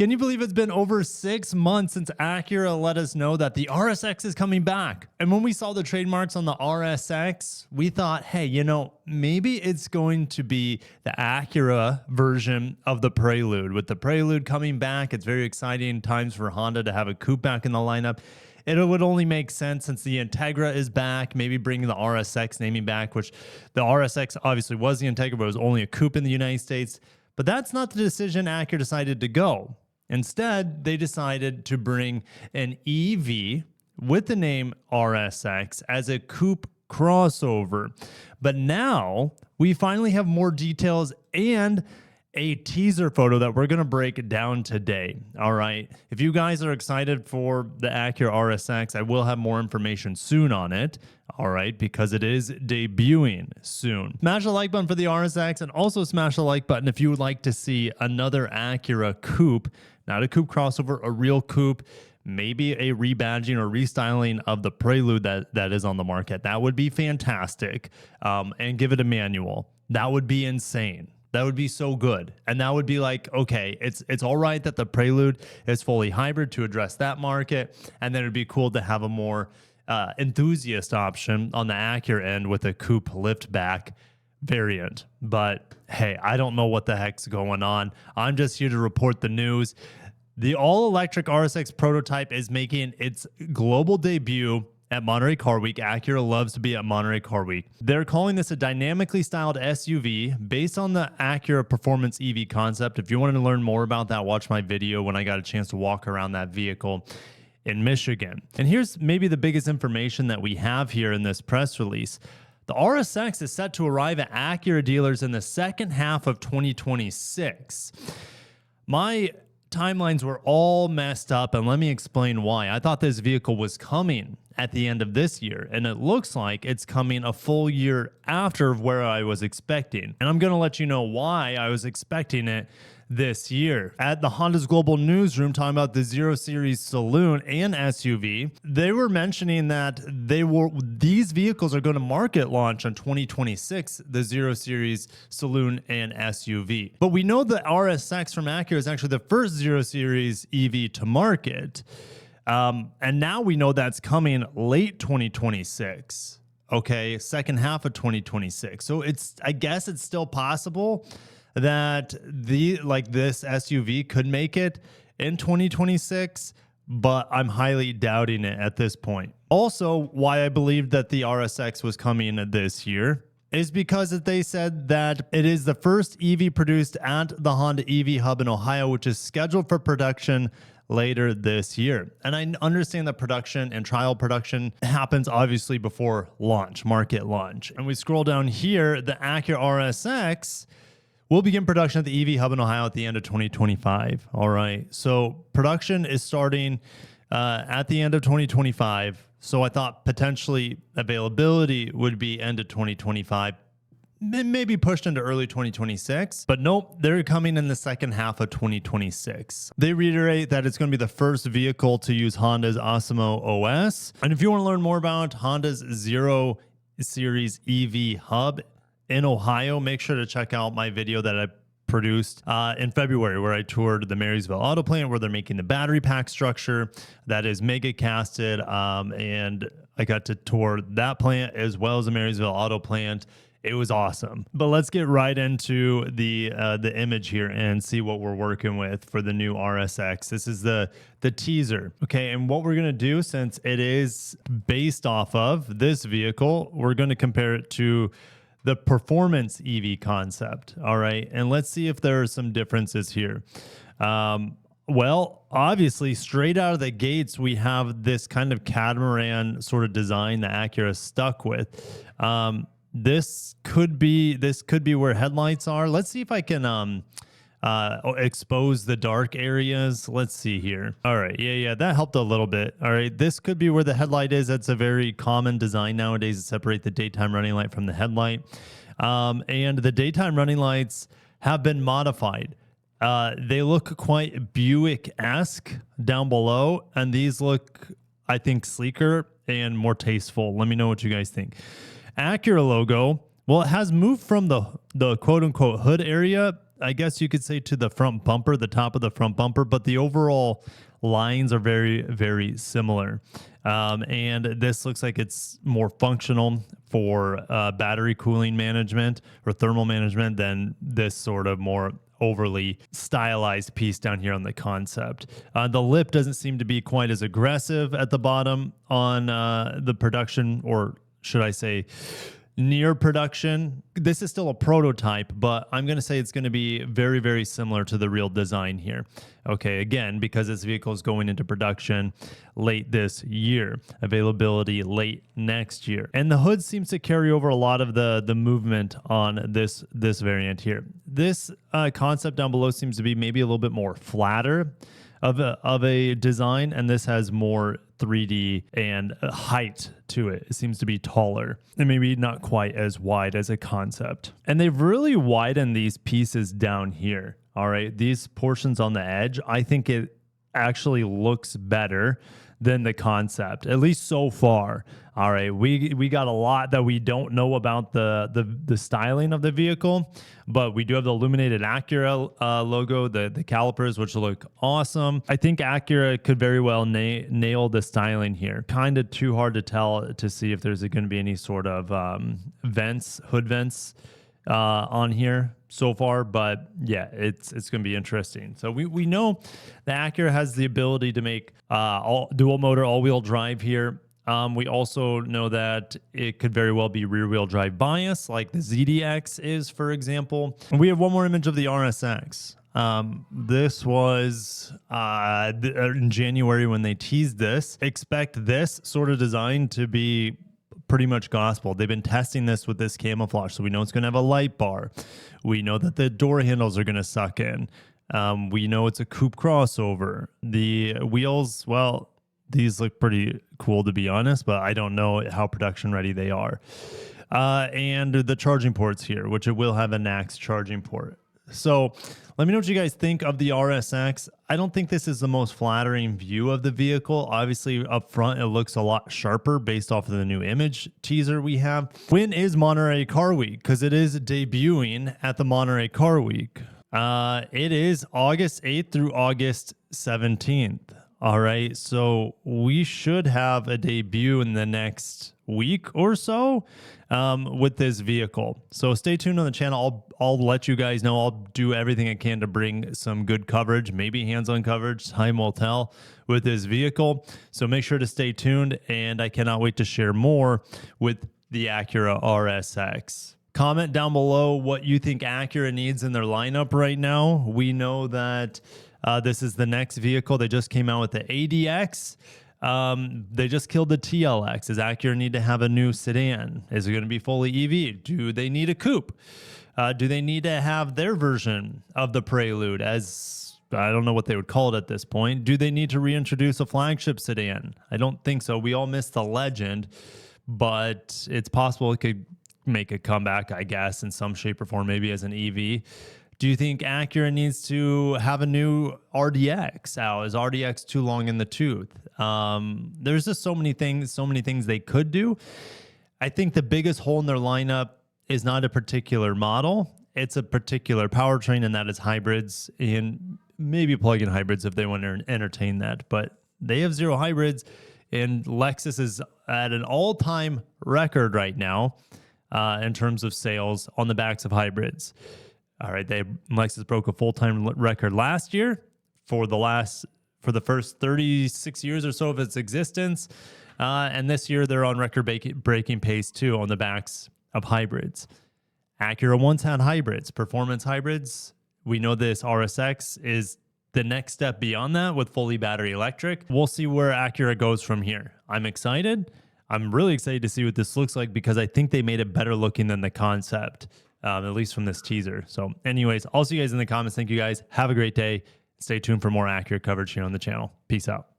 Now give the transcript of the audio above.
Can you believe it's been over 6 months since Acura let us know that the RSX is coming back? And when we saw the trademarks on the RSX, we thought, hey, you know, maybe it's going to be the Acura version of the Prelude. With the Prelude coming back, it's very exciting times for Honda to have a coupe back in the lineup. It would only make sense since the Integra is back, maybe bringing the RSX naming back, which the RSX obviously was the Integra, but it was only a coupe in the United States. But that's not the decision Acura decided to go. Instead, they decided to bring an EV with the name RSX as a coupe crossover. But now we finally have more details and a teaser photo that we're going to break down today. All right. If you guys are excited for the Acura RSX, I will have more information soon on it. All right. Because it is debuting soon. Smash the like button for the RSX and also smash the like button if you would like to see another Acura coupe, not a coupe crossover, a real coupe, maybe a rebadging or restyling of the Prelude that is on the market. That would be fantastic. And give it a manual. That would be insane. That would be so good. And that would be like, okay, it's all right that the Prelude is fully hybrid to address that market. And then it'd be cool to have a more enthusiast option on the Acura end with a coupe liftback variant. But hey, I don't know what the heck's going on. I'm just here to report the news. The all-electric RSX Prototype is making its global debut at Monterey Car Week. Acura loves to be at Monterey Car Week. They're calling this a dynamically styled SUV based on the Acura Performance EV Concept. If you wanted to learn more about that, watch my video when I got a chance to walk around that vehicle in Michigan. And here's maybe the biggest information that we have here in this press release. The RSX is set to arrive at Acura dealers in the second half of 2026. My timelines were all messed up, and let me explain why. I thought this vehicle was coming at the end of this year, and it looks like it's coming a full year after where I was expecting. And I'm going to let you know why I was expecting it this year. At the Honda's Global Newsroom, talking about the 0 Series Saloon and SUV, they were mentioning that these vehicles are going to market launch in 2026, the 0 Series Saloon and SUV. But we know the RSX from Acura is actually the first 0 Series EV to market. And now we know that's coming late 2026. Okay, second half of 2026. So I guess it's still possible that this SUV could make it in 2026, but I'm highly doubting it at this point. Also, why I believed that the RSX was coming this year is because they said that it is the first EV produced at the Honda EV Hub in Ohio, which is scheduled for production later this year. And I understand that production and trial production happens obviously before launch, market launch. And we scroll down here, the Acura RSX will begin production at the EV Hub in Ohio at the end of 2025. All right. So production is starting at the end of 2025. So I thought potentially availability would be end of 2025, maybe pushed into early 2026. But nope, they're coming in the second half of 2026. They reiterate that it's going to be the first vehicle to use Honda's ASIMO OS. And if you want to learn more about Honda's 0 Series EV Hub in Ohio, make sure to check out my video that I produced in February, where I toured the Marysville auto plant where they're making the battery pack structure that is mega casted. And I got to tour that plant as well as the Marysville auto plant. It was awesome. But let's get right into the image here and see what we're working with for the new RSX. This is the teaser. Okay, and what we're gonna do, since it is based off of this vehicle, we're gonna compare it to the Performance EV Concept. All right, and let's see if there are some differences here. Well, obviously, straight out of the gates, we have this kind of catamaran sort of design that Acura stuck with. This could be where headlights are. Let's see if I can expose the dark areas. Let's see here. All right. Yeah, that helped a little bit. All right. This could be where the headlight is. That's a very common design nowadays to separate the daytime running light from the headlight. And the daytime running lights have been modified. They look quite Buick-esque down below, and these look, I think, sleeker and more tasteful. Let me know what you guys think. Acura logo, well, it has moved from the quote-unquote hood area I guess you could say, to the front bumper, the top of the front bumper, but the overall lines are very, very similar. And this looks like it's more functional for battery cooling management or thermal management than this sort of more overly stylized piece down here on the concept. The lip doesn't seem to be quite as aggressive at the bottom on the production, or should I say near production. This is still a prototype, but I'm going to say it's going to be very, very similar to the real design here. Okay, again, because this vehicle is going into production late this year, availability late next year. And the hood seems to carry over a lot of the movement on this variant here. This concept down below seems to be maybe a little bit more flatter of a design, and this has more 3D and height to it. It seems to be taller and maybe not quite as wide as a concept. And they've really widened these pieces down here. All right, these portions on the edge, I think it actually looks better than the concept, at least so far. All right, we got a lot that we don't know about the styling of the vehicle, but we do have the illuminated Acura logo, the calipers, which look awesome. I think Acura could very well nail the styling here. Kind of too hard to tell to see if there's going to be any sort of hood vents on here so far, but yeah, it's going to be interesting. So we know that Acura has the ability to make all dual motor all-wheel drive here. We also know that it could very well be rear-wheel drive bias, like the ZDX is, for example. And we have one more image of the RSX. This was in January when they teased this. Expect this sort of design to be pretty much gospel. They've been testing this with this camouflage, so we know it's going to have a light bar. We know that the door handles are going to suck in. We know it's a coupe crossover. The wheels, well, these look pretty cool, to be honest, but I don't know how production ready they are. And the charging ports here, which it will have a NACS charging port. So let me know what you guys think of the RSX. I don't think this is the most flattering view of the vehicle. Obviously, up front, it looks a lot sharper based off of the new image teaser we have. When is Monterey Car Week? Because it is debuting at the Monterey Car Week. It is August 8th through August 17th. All right, so we should have a debut in the next week or so with this vehicle. So stay tuned on the channel. I'll let you guys know. I'll do everything I can to bring some good coverage, maybe hands-on coverage, time will tell, with this vehicle. So make sure to stay tuned, and I cannot wait to share more with the Acura RSX. Comment down below what you think Acura needs in their lineup right now. We know that this is the next vehicle. They just came out with the ADX. They just killed the TLX. Does Acura need to have a new sedan? Is it going to be fully EV? Do they need a coupe? Do they need to have their version of the Prelude, as I don't know what they would call it at this point? Do they need to reintroduce a flagship sedan? I don't think so. We all missed the Legend, but it's possible it could make a comeback, I guess, in some shape or form, maybe as an EV. Do you think Acura needs to have a new RDX out? Is RDX too long in the tooth? There's just so many things they could do. I think the biggest hole in their lineup is not a particular model. It's a particular powertrain, and that is hybrids, and maybe plug-in hybrids if they want to entertain that. But they have zero hybrids, and Lexus is at an all-time record right now in terms of sales on the backs of hybrids. All right, Lexus broke a full-time record last year for the first 36 years or so of its existence, and this year they're on record-breaking pace too on the backs of hybrids. Acura once had hybrids, performance hybrids. We know this RSX is the next step beyond that with fully battery electric. We'll see where Acura goes from here. I'm excited. I'm really excited to see what this looks like because I think they made it better looking than the concept. At least from this teaser. So anyways, I'll see you guys in the comments. Thank you guys. Have a great day. Stay tuned for more Acura coverage here on the channel. Peace out.